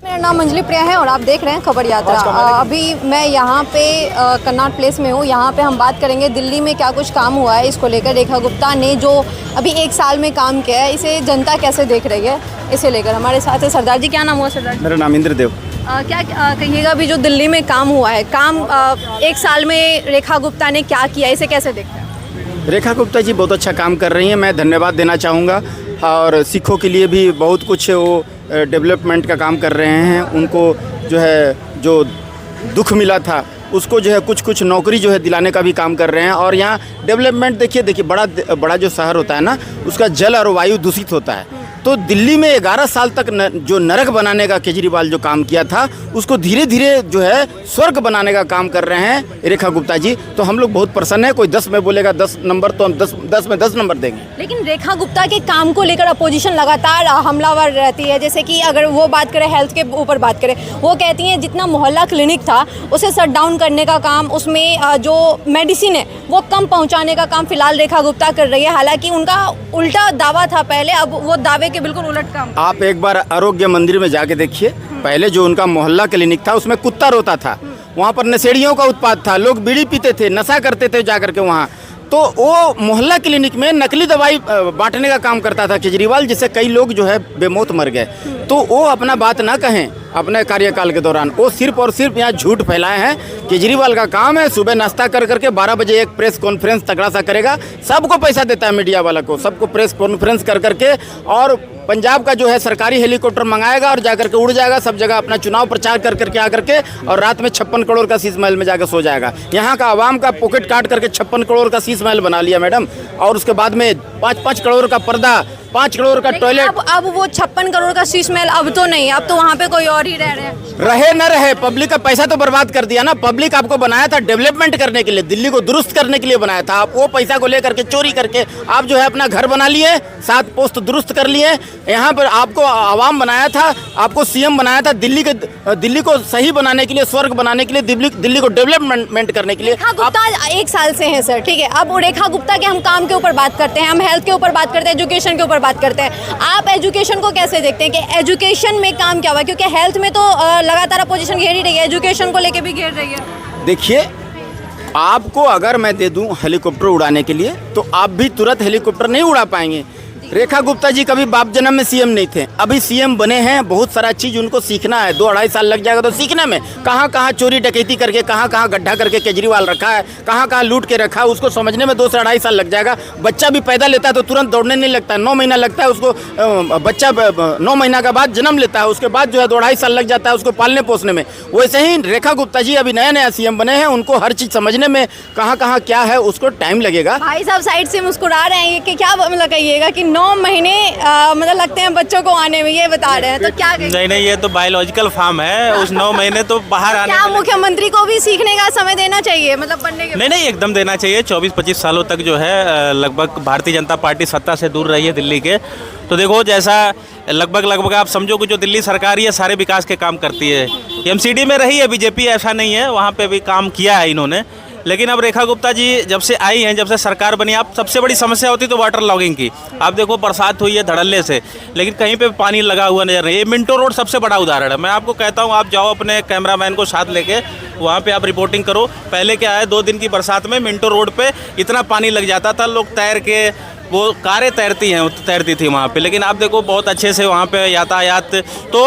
मेरा नाम अंजलि प्रिया है और आप देख रहे हैं खबर यात्रा। अभी मैं यहाँ पे कन्नाट प्लेस में हूँ। यहाँ पे हम बात करेंगे दिल्ली में क्या कुछ काम हुआ है, इसको लेकर रेखा गुप्ता ने जो अभी 1 साल में काम किया है, इसे जनता कैसे देख रही है, इसे लेकर हमारे साथ है सरदार जी। क्या नाम हुआ सरदार जी? मेरा नाम इंद्रदेव। क्या कहिएगा अभी जो दिल्ली में काम हुआ है, काम 1 साल में रेखा गुप्ता ने क्या किया, इसे कैसे देखते हैं? रेखा गुप्ता जी बहुत अच्छा काम कर रही हैं, मैं धन्यवाद देना चाहूँगा। और सिखों के लिए भी बहुत कुछ वो डेवलपमेंट का काम कर रहे हैं। उनको जो है जो दुख मिला था उसको जो है कुछ नौकरी जो है दिलाने का भी काम कर रहे हैं। और यहाँ डेवलपमेंट देखिए बड़ा जो शहर होता है ना, उसका जल और वायु दूषित होता है। तो दिल्ली में 11 साल तक जो नरक बनाने का केजरीवाल जो काम किया था, उसको धीरे धीरे जो है स्वर्ग बनाने का काम कर रहे हैं रेखा गुप्ता जी। तो हम लोग बहुत प्रसन्न हैं। कोई 10 में बोलेगा 10 नंबर, तो हम 10 में 10 नंबर देंगे। लेकिन रेखा गुप्ता के काम को लेकर अपोजिशन लगातार हमलावर रहती है। जैसे कि अगर वो बात करें, हेल्थ के ऊपर बात करें, वो कहती हैं जितना मोहल्ला क्लिनिक था उसे शट डाउन करने का काम, उसमें जो मेडिसिन है वो कम पहुंचाने का काम फिलहाल रेखा गुप्ता कर रही है। हालांकि उनका उल्टा दावा था पहले, अब वो दावे के बिल्कुल उलट काम। आप एक बार आरोग्य मंदिर में जाके देखिए, पहले जो उनका मोहल्ला क्लिनिक था उसमें कुत्ता रोता था, वहाँ पर नशेड़ियों का उत्पात था, लोग बीड़ी पीते थे, नशा करते थे जाकर के वहाँ। तो वो मोहल्ला क्लिनिक में नकली दवाई बांटने का काम करता था केजरीवाल, जिससे कई लोग जो है बेमौत मर गए। तो वो अपना बात ना कहें अपने कार्यकाल के दौरान, वो सिर्फ और सिर्फ यहाँ झूठ फैलाए हैं। केजरीवाल का काम है सुबह नाश्ता कर करके 12 बजे एक प्रेस कॉन्फ्रेंस तगड़ा सा करेगा, सबको पैसा देता है मीडिया वाला को, सबको प्रेस कॉन्फ्रेंस कर करके, और पंजाब का जो है सरकारी हेलीकॉप्टर मंगाएगा और जाकर के उड़ जाएगा सब जगह, अपना चुनाव प्रचार कर करके आकर के, और रात में 56 करोड़ का शीश महल में जाकर सो जाएगा। यहाँ का आवाम का पॉकेट काट करके 56 करोड़ का शीश महल बना लिया मैडम। और उसके बाद में 5-5 करोड़ का पर्दा, 5 करोड़ का टॉयलेट। अब वो 56 करोड़ का शीश महल अब तो नहीं, अब तो वहाँ पे कोई और ही रह रहे हैं। रहे न रहे, पब्लिक का पैसा तो बर्बाद कर दिया ना। पब्लिक आपको बनाया था डेवलपमेंट करने के लिए, दिल्ली को दुरुस्त करने के लिए बनाया था। आप वो पैसा को लेकर के चोरी करके आप जो है अपना घर बना लिए, 7 पोस्ट दुरुस्त कर लिए। यहाँ पर आपको आवाम बनाया था, आपको सीएम बनाया था दिल्ली को सही बनाने के लिए, स्वर्ग बनाने के लिए, दिल्ली को डेवलपमेंट करने के लिए। रेखा गुप्ता 1 साल से हैं सर, ठीक है। अब रेखा गुप्ता के हम काम के ऊपर बात करते हैं, हम हेल्थ के ऊपर बात करते हैं, एजुकेशन के ऊपर बात करते हैं। आप एजुकेशन को कैसे देखते हैं कि एजुकेशन में काम क्या हुआ? क्योंकि हेल्थ में तो लगातार अपोजिशन घेर ही रही है, एजुकेशन को लेके भी घेर रही है। देखिए, आपको अगर मैं दे दूं हेलीकॉप्टर उड़ाने के लिए, तो आप भी तुरंत हेलीकॉप्टर नहीं उड़ा पाएंगे। रेखा गुप्ता जी कभी बाप जन्म में सीएम नहीं थे, अभी सीएम बने हैं। बहुत सारा चीज़ उनको सीखना है, 2-2.5 साल लग जाएगा तो सीखने में। कहाँ कहाँ चोरी डकैती करके, कहाँ कहाँ गड्ढा करके केजरीवाल रखा है, कहाँ कहाँ लूट के रखा है, उसको समझने में 2 से 2.5 साल लग जाएगा। बच्चा भी पैदा लेता है तो तुरंत दौड़ने नहीं लगता है, 9 महीना लगता है उसको। बच्चा 9 महीना के बाद जन्म लेता है, उसके बाद जो है 2-2.5 साल लग जाता है उसको पालने पोसने में। वैसे ही रेखा गुप्ता जी अभी नया सीएम बने हैं, उनको हर चीज़ समझने में कहाँ कहाँ क्या है उसको टाइम लगेगा। भाई साहब साइड से मुस्कुरा रहे हैं कि क्या मतलब कहिएगा कि 9 महीने मतलब लगते हैं बच्चों को आने में, ये बता रहे हैं, तो क्या नहीं, ये तो बायोलॉजिकल फार्म है, उस 9 महीने तो बाहर आने। क्या मुख्यमंत्री को भी सीखने का समय देना चाहिए, मतलब बनने के? नहीं, एकदम देना चाहिए। 24-25 सालों तक जो है लगभग भारतीय जनता पार्टी सत्ता से दूर रही है दिल्ली के। तो देखो, जैसा लगभग आप समझो कि जो दिल्ली सरकार है सारे विकास के काम करती है। एमसीडी में रही है बीजेपी, ऐसा नहीं है, वहाँ पे भी काम किया है इन्होंने। लेकिन अब रेखा गुप्ता जी जब से आई हैं, जब से सरकार बनी, आप सबसे बड़ी समस्या होती तो वाटर लॉगिंग की। आप देखो बरसात हुई है धड़ल्ले से, लेकिन कहीं पे पानी लगा हुआ नजर नहीं। ये मिंटो रोड सबसे बड़ा उदाहरण है। मैं आपको कहता हूँ, आप जाओ अपने कैमरामैन को साथ लेके, वहाँ पे आप रिपोर्टिंग करो। पहले क्या है, 2 दिन की बरसात में मिंटो रोड पे इतना पानी लग जाता था, लोग तैर के, वो कारें तैरती थी वहाँ पे। लेकिन आप देखो बहुत अच्छे से वहाँ पे यातायात, तो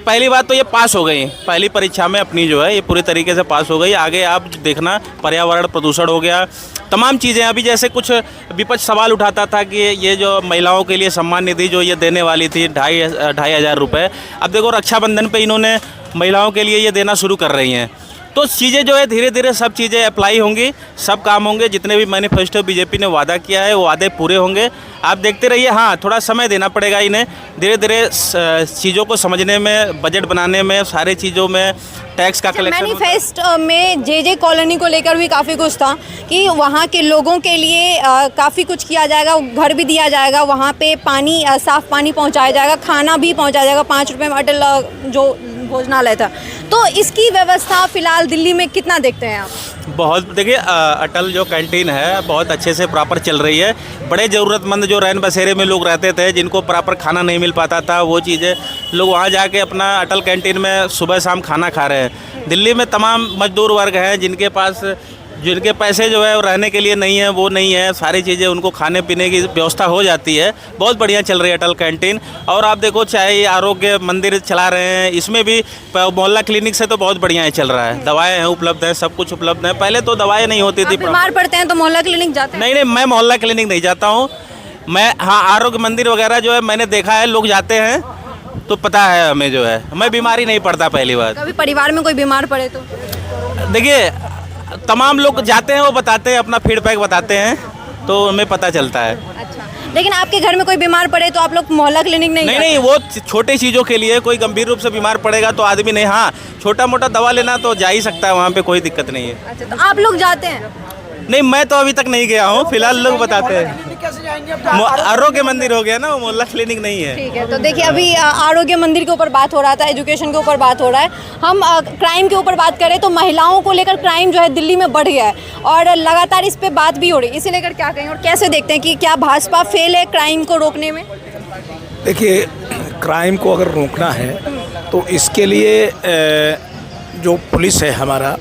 पहली बात तो ये पास हो गई, पहली परीक्षा में अपनी जो है ये पूरी तरीके से पास हो गई। आगे आप देखना, पर्यावरण प्रदूषण हो गया, तमाम चीज़ें। अभी जैसे कुछ विपक्ष सवाल उठाता था कि ये जो महिलाओं के लिए सम्मान निधि जो ये देने वाली थी 2,500 रुपये, अब देखो रक्षाबंधन पे इन्होंने महिलाओं के लिए ये देना शुरू कर रही हैं। तो चीज़ें जो है धीरे धीरे सब चीज़ें अप्लाई होंगी, सब काम होंगे। जितने भी मैनिफेस्टो बीजेपी ने वादा किया है वो वादे पूरे होंगे। आप देखते रहिए। हाँ, थोड़ा समय देना पड़ेगा इन्हें, धीरे धीरे चीज़ों को समझने में, बजट बनाने में, सारी चीज़ों में, टैक्स का कलेक्शन। मैनिफेस्टो में जे कॉलोनी को लेकर भी काफ़ी कुछ था कि वहाँ के लोगों के लिए काफ़ी कुछ किया जाएगा, घर भी दिया जाएगा, वहाँ पे पानी, साफ़ पानी पहुँचाया जाएगा, खाना भी पहुँचाया जाएगा, 5 रुपये में अटल जो भोजनालय था। तो इसकी व्यवस्था फिलहाल दिल्ली में कितना देखते हैं आप? बहुत, देखिए अटल जो कैंटीन है बहुत अच्छे से प्रॉपर चल रही है। बड़े ज़रूरतमंद जो रैन बसेरे में लोग रहते थे, जिनको प्रॉपर खाना नहीं मिल पाता था, वो चीज़ें लोग वहाँ जाके अपना अटल कैंटीन में सुबह शाम खाना खा रहे हैं। दिल्ली में तमाम मजदूर वर्ग हैं जिनके पैसे जो है वो रहने के लिए नहीं है, वो नहीं है, सारी चीज़ें उनको खाने पीने की व्यवस्था हो जाती है। बहुत बढ़िया चल रही है अटल कैंटीन। और आप देखो, चाहे आरोग्य मंदिर चला रहे हैं, इसमें भी मोहल्ला क्लिनिक से तो बहुत बढ़िया चल रहा है। दवाएं हैं उपलब्ध है, सब कुछ उपलब्ध है। पहले तो दवाएं नहीं होती थी। बीमार पड़ते हैं तो मोहल्ला क्लिनिक जाते हैं? नहीं, मैं मोहल्ला क्लिनिक नहीं जाता हूँ। मैं, हाँ, आरोग्य मंदिर वगैरह जो है मैंने देखा है, लोग जाते हैं तो पता है हमें जो है। मैं बीमारी नहीं पड़ता पहली बार। कभी परिवार में कोई बीमार पड़े तो? देखिए, तमाम लोग जाते हैं, वो बताते हैं, अपना फीडबैक बताते हैं, तो हमें पता चलता है। अच्छा, लेकिन आपके घर में कोई बीमार पड़े तो आप लोग मोहल्ला क्लिनिक नहीं जाते? नहीं, वो छोटी चीज़ों के लिए। कोई गंभीर रूप से बीमार पड़ेगा तो आदमी नहीं, हाँ, छोटा मोटा दवा लेना तो जा ही सकता है, वहाँ पे कोई दिक्कत नहीं है। अच्छा, तो आप लोग जाते हैं? नहीं, मैं तो अभी तक नहीं गया हूँ। फिलहाल लोग बताते हैं। आरोग्य मंदिर हो गया ना, वो मोहल्ला क्लिनिक नहीं है। ठीक है, तो देखिए अभी आरोग्य मंदिर के ऊपर बात हो रहा था, एजुकेशन के ऊपर बात हो रहा है। हम क्राइम के ऊपर बात करें तो महिलाओं को लेकर क्राइम जो है दिल्ली में बढ़ गया है और लगातार इस पे बात भी हो रही है। इसे लेकर क्या कहेंगे और कैसे देखते हैं कि क्या भाजपा फेल है क्राइम को रोकने में? देखिए, क्राइम को अगर रोकना है तो इसके लिए जो पुलिस है हमारा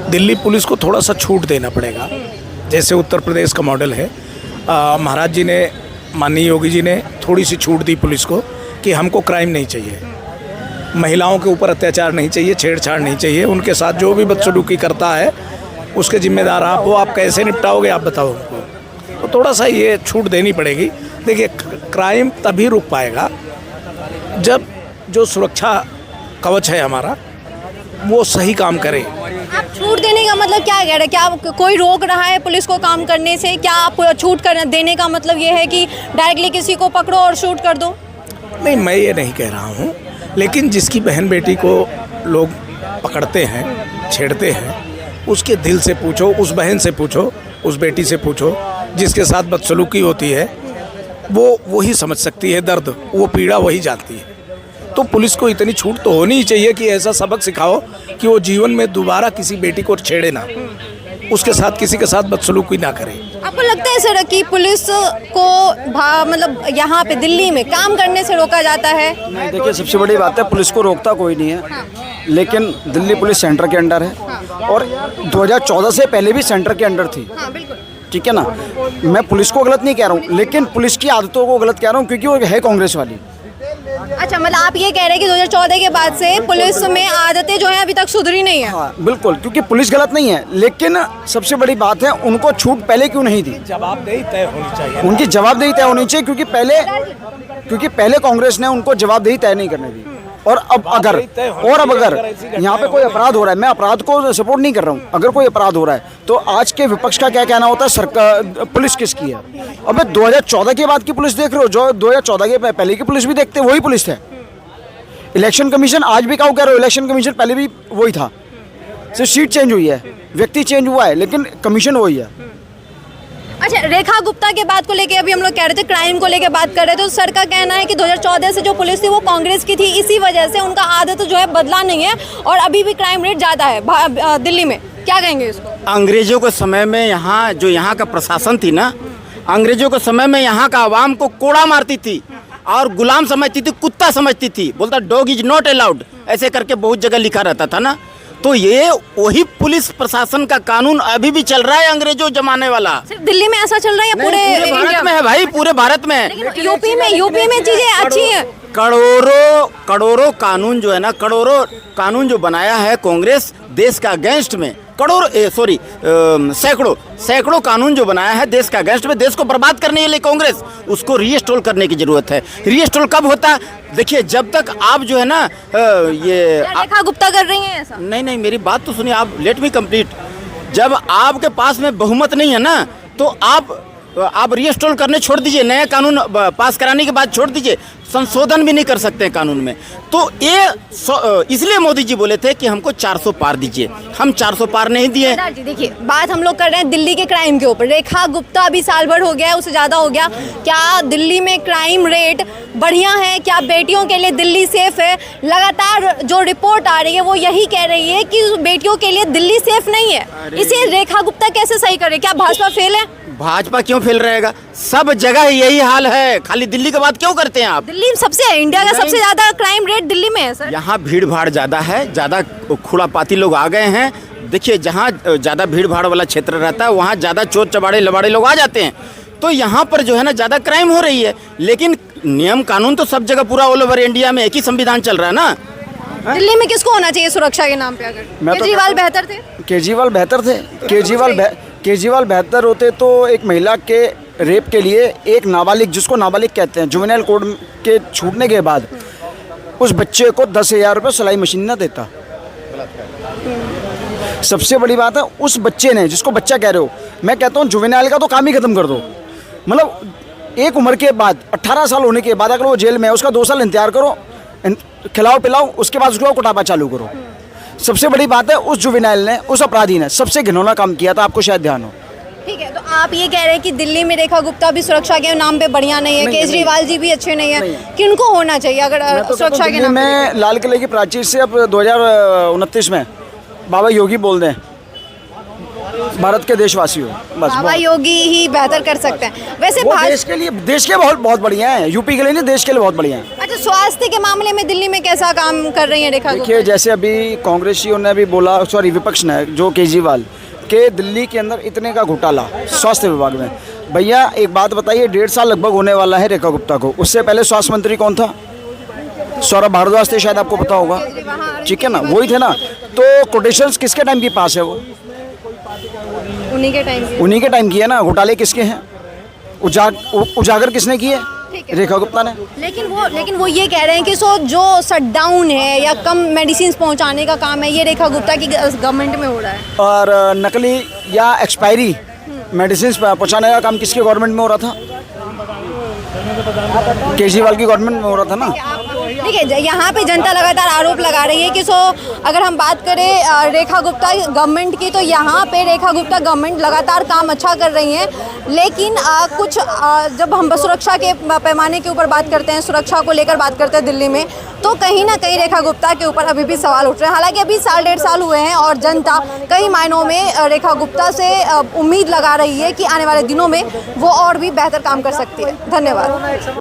दिल्ली पुलिस को थोड़ा सा छूट देना पड़ेगा। जैसे उत्तर प्रदेश का मॉडल है, महाराज जी ने, माननीय योगी जी ने थोड़ी सी छूट दी पुलिस को कि हमको क्राइम नहीं चाहिए, महिलाओं के ऊपर अत्याचार नहीं चाहिए, छेड़छाड़ नहीं चाहिए, उनके साथ जो भी बदसलूकी करता है उसके जिम्मेदार आप हो। आप कैसे निपटाओगे आप बताओ हमको। तो थोड़ा सा ये छूट देनी पड़ेगी। देखिए, क्राइम तभी रुक पाएगा जब जो सुरक्षा कवच है हमारा वो सही काम करे। आप छूट देने का मतलब क्या कह रहे हैं? क्या कोई रोक रहा है पुलिस को काम करने से? क्या आप छूट देने का मतलब ये है कि डायरेक्टली किसी को पकड़ो और शूट कर दो? नहीं, मैं ये नहीं कह रहा हूँ, लेकिन जिसकी बहन बेटी को लोग पकड़ते हैं, छेड़ते हैं, उसके दिल से पूछो, उस बहन से पूछो, उस बेटी से पूछो जिसके साथ बदसलूकी होती है, वो वही समझ सकती है दर्द, वो पीड़ा वही जानती है। तो पुलिस को इतनी छूट तो होनी ही चाहिए कि ऐसा सबक सिखाओ कि वो जीवन में दोबारा किसी बेटी को छेड़े ना, उसके साथ किसी के साथ बदसलूकी ना करे। आपको लगता है सर कि पुलिस को मतलब यहाँ पे दिल्ली में काम करने से रोका जाता है? नहीं, देखिए, सबसे बड़ी बात है पुलिस को रोकता कोई नहीं है। लेकिन दिल्ली पुलिस सेंटर के अंडर है और 2014 से पहले भी सेंटर के अंडर थी। ठीक है ना, मैं पुलिस को गलत नहीं कह रहा हूँ, लेकिन पुलिस की आदतों को गलत कह रहा हूँ क्योंकि वो है कांग्रेस वाली। अच्छा, मतलब आप ये कह रहे हैं कि 2014 के बाद से पुलिस में आदतें जो हैं अभी तक सुधरी नहीं है? हाँ, बिल्कुल, क्योंकि पुलिस गलत नहीं है, लेकिन सबसे बड़ी बात है उनको छूट पहले क्यों नहीं दी? जवाबदेही तय होनी चाहिए। उनकी जवाबदेही तय होनी चाहिए क्योंकि पहले कांग्रेस ने उनको जवाबदेही तय नहीं करने दी। और अब अगर यहाँ पे कोई अपराध हो रहा है, मैं अपराध को सपोर्ट नहीं कर रहा हूँ, अगर कोई अपराध हो रहा है तो आज के विपक्ष का क्या कहना होता है, सरकार, पुलिस किसकी है? अबे 2014 के बाद की पुलिस देख रहे हो, जो 2014 के पहले की पुलिस भी देखते वही पुलिस थे। इलेक्शन कमीशन आज भी क्या कह रहे हो, इलेक्शन कमीशन पहले भी वही था, सिर्फ सीट चेंज हुई है, व्यक्ति चेंज हुआ है, लेकिन कमीशन वही है। अच्छा, रेखा गुप्ता के बात को लेके अभी हम लोग कह रहे थे, क्राइम को लेके बात कर रहे थे, तो सर का कहना है कि 2014 से जो पुलिस थी वो कांग्रेस की थी, इसी वजह से उनका आदत जो है बदला नहीं है और अभी भी क्राइम रेट ज़्यादा है दिल्ली में। क्या कहेंगे इसको? अंग्रेजों के समय में यहाँ का प्रशासन थी ना, अंग्रेजों के समय में यहाँ का आवाम को कोड़ा मारती थी और गुलाम समझती थी, कुत्ता समझती थी, बोलता डॉग इज नॉट अलाउड, ऐसे करके बहुत जगह लिखा रहता था ना। तो ये वही पुलिस प्रशासन का कानून अभी भी चल रहा है, अंग्रेजों जमाने वाला। सिर्फ दिल्ली में ऐसा चल रहा है या पूरे भारत में है भाई, पूरे भारत में। यूपी में चीजें अच्छी हैं। करोड़ों कानून जो है ना, करोड़ों कानून जो बनाया है कांग्रेस देश का अगेंस्ट में, सैकड़ों कानून जो बनाया है देश का अगेंस्ट में, देश को बर्बाद करने के लिए कांग्रेस, उसको रीइंस्टॉल करने की जरूरत है। रीइंस्टॉल कब होता है? देखिए, जब तक आप जो है ना ये रेखा गुप्ता कर रही हैं ऐसा? नहीं, मेरी बात तो सुनिए आप, लेट मी कंप्लीट। जब आपके पास में बहुमत नहीं है ना, तो आप रीइंस्टॉल करने छोड़ दीजिए, नया कानून पास कराने के बाद छोड़ दीजिए, संशोधन भी नहीं कर सकते कानून में। तो ये इसलिए मोदी जी बोले थे कि हमको 400 पार दीजिए, हम 400 पार नहीं दिए। सरदार जी देखिए, बात हम लोग कर रहे हैं दिल्ली के क्राइम के ऊपर। रेखा गुप्ता अभी साल भर हो गया है, उससे ज़्यादा हो गया। क्या दिल्ली में क्राइम रेट बढ़िया है? क्या बेटियों के लिए दिल्ली सेफ है? लगातार जो रिपोर्ट आ रही है वो यही कह रही है कि बेटियों के लिए दिल्ली सेफ नहीं है। इसे रेखा गुप्ता कैसे सही करे? क्या भाजपा फेल है? भाजपा क्यों फेल रहेगा? सब जगह यही हाल है, खाली दिल्ली की बात क्यों करते हैं आप? दिल्ली सबसे, इंडिया का सबसे ज्यादा क्राइम रेट दिल्ली में है सर। यहाँ भीड़ भाड़ ज़्यादा है, ज़्यादा खुड़ापाती लोग आ गए हैं। देखिए, जहाँ ज़्यादा भीड़ भाड़ वाला क्षेत्र रहता है वहाँ ज़्यादा चोर चबाड़े लबाड़े लोग आ जाते हैं, तो यहाँ पर जो है ना ज़्यादा क्राइम हो रही है। लेकिन नियम कानून तो सब जगह पूरा ऑल ओवर इंडिया में एक ही संविधान चल रहा है ना। दिल्ली में किसको होना चाहिए सुरक्षा के नाम पे? अगर केजरीवाल बेहतर थे? केजरीवाल बेहतर थे। केजरीवाल बेहतर होते तो एक महिला के रेप के लिए एक नाबालिग, जिसको नाबालिग कहते हैं, जुवेनाइल कोड के छूटने के बाद उस बच्चे को 10,000 रुपये सिलाई मशीन न देता। सबसे बड़ी बात है, उस बच्चे ने, जिसको बच्चा कह रहे हो, मैं कहता हूँ जुवेनाइल का तो काम ही खत्म कर दो। मतलब एक उम्र के बाद 18 साल होने के बाद अगर वो जेल में है, उसका 2 साल इंतजार करो, खिलाओ पिलाओ, उसके बाद उसको कुटापा चालू करो। सबसे बड़ी बात है, उस जुवेनाइल ने, उस अपराधी ने सबसे घिनौना काम किया था, आपको शायद ध्यान हो। ठीक है, तो आप ये कह रहे हैं कि दिल्ली में रेखा गुप्ता भी सुरक्षा के नाम पे बढ़िया नहीं है, केजरीवाल जी भी अच्छे नहीं है, किनको होना चाहिए अगर सुरक्षा के नाम पे? मैं लाल किले की प्राचीर से अब 2029 में बाबा योगी बोल दें, भारत के देशवासियों, बस बाबा योगी ही बेहतर कर सकते हैं। वैसे देश के लिए, देश के बहुत बढ़िया है, यूपी के लिए नहीं, देश के लिए बहुत बढ़िया है। अच्छा, स्वास्थ्य के मामले में दिल्ली में कैसा काम कर रही है रेखा गुप्ता? देखिए, जैसे अभी कांग्रेसियों ने भी बोला, सॉरी विपक्ष ने, जो केजरीवाल के दिल्ली के अंदर इतने का घोटाला स्वास्थ्य विभाग में। भैया एक बात बताइए, 1.5 साल लगभग होने वाला है रेखा गुप्ता को। उससे पहले स्वास्थ्य मंत्री कौन था? सौरभ भारद्वाज थे, शायद आपको पता होगा, ठीक है ना, वही थे ना। तो कोटेशंस किसके टाइम की पास है? वो उन्हीं के टाइम की है ना। घोटाले किसके हैं? उजागर किसने किए? रेखा गुप्ता ने। लेकिन वो ये कह रहे हैं कि जो शटडाउन है या कम मेडिसिन पहुंचाने का काम है, ये रेखा गुप्ता की गवर्नमेंट में हो रहा है। और नकली या एक्सपायरी मेडिसिन पहुंचाने का काम किसके गवर्नमेंट में हो रहा था? केजरीवाल की गवर्नमेंट में हो रहा था ना। देखिए, यहाँ पे जनता लगातार आरोप लगा रही है कि अगर हम बात करें रेखा गुप्ता गवर्नमेंट की, तो यहाँ पे रेखा गुप्ता गवर्नमेंट लगातार काम अच्छा कर रही है। लेकिन जब हम सुरक्षा के पैमाने के ऊपर बात करते हैं, सुरक्षा को लेकर बात करते हैं दिल्ली में, तो कहीं ना कहीं रेखा गुप्ता के ऊपर अभी भी सवाल उठ रहे हैं। हालांकि अभी 1.5 साल हुए हैं और जनता कई मायनों में रेखा गुप्ता से उम्मीद लगा रही है कि आने वाले दिनों में वो और भी बेहतर काम कर सकती है। धन्यवाद।